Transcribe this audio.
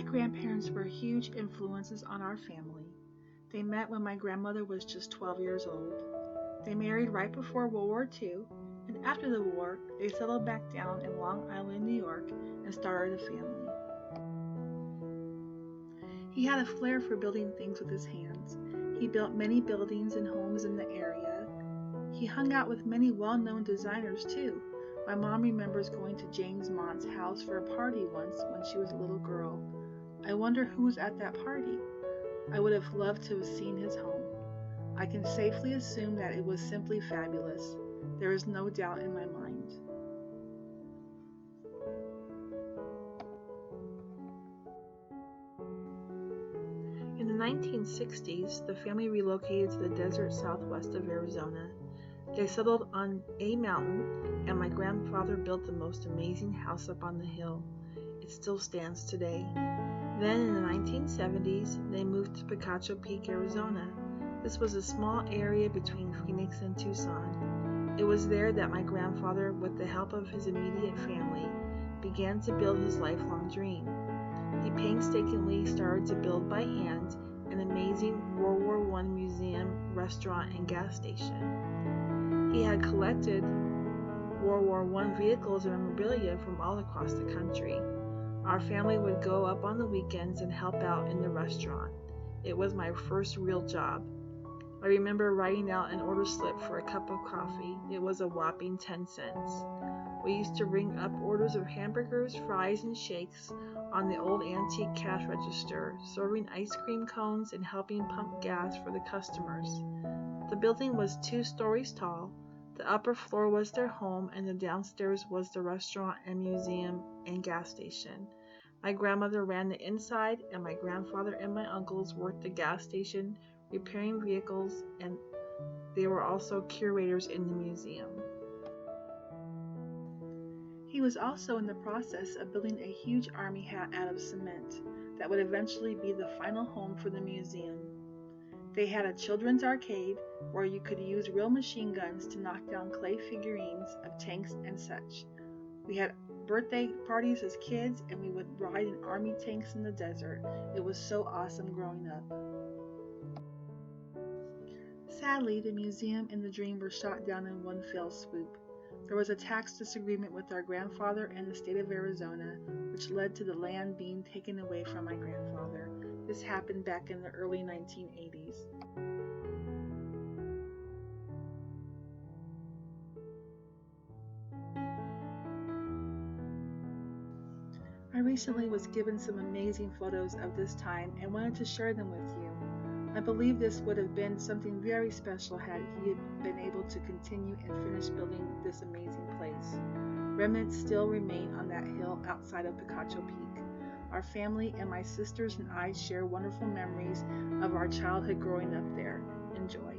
My grandparents were huge influences on our family. They met when my grandmother was just 12 years old. They married right before World War II, and after the war, they settled back down in Long Island, New York, and started a family. He had a flair for building things with his hands. He built many buildings and homes in the area. He hung out with many well-known designers too. My mom remembers going to James Mont's house for a party once when she was a little girl. I wonder who was at that party. I would have loved to have seen his home. I can safely assume that it was simply fabulous. There is no doubt in my mind. In the 1960s, the family relocated to the desert southwest of Arizona. They settled on a mountain, and my grandfather built the most amazing house up on the hill. It still stands today. Then in the 1970s, they moved to Picacho Peak, Arizona. This was a small area between Phoenix and Tucson. It was there that my grandfather, with the help of his immediate family, began to build his lifelong dream. He painstakingly started to build by hand an amazing World War I museum, restaurant, and gas station. He had collected World War I vehicles and memorabilia from all across the country. Our family would go up on the weekends and help out in the restaurant. It was my first real job. I remember writing out an order slip for a cup of coffee. It was a whopping 10 cents. We used to ring up orders of hamburgers, fries, and shakes on the old antique cash register, serving ice cream cones and helping pump gas for the customers. The building was 2 stories tall. The upper floor was their home, and the downstairs was the restaurant and museum and gas station. My grandmother ran the inside, and my grandfather and my uncles worked the gas station, repairing vehicles, and they were also curators in the museum. He was also in the process of building a huge army hat out of cement that would eventually be the final home for the museum. They had a children's arcade where you could use real machine guns to knock down clay figurines of tanks and such. We had birthday parties as kids, and we would ride in army tanks in the desert. It was so awesome growing up. Sadly, the museum and the dream were shot down in one fell swoop. There was a tax disagreement with our grandfather and the state of Arizona, which led to the land being taken away from my grandfather. This happened back in the early 1980s. I recently was given some amazing photos of this time and wanted to share them with you. I believe this would have been something very special had he been able to continue and finish building this amazing place. Remnants still remain on that hill outside of Picacho Peak. Our family and my sisters and I share wonderful memories of our childhood growing up there. Enjoy.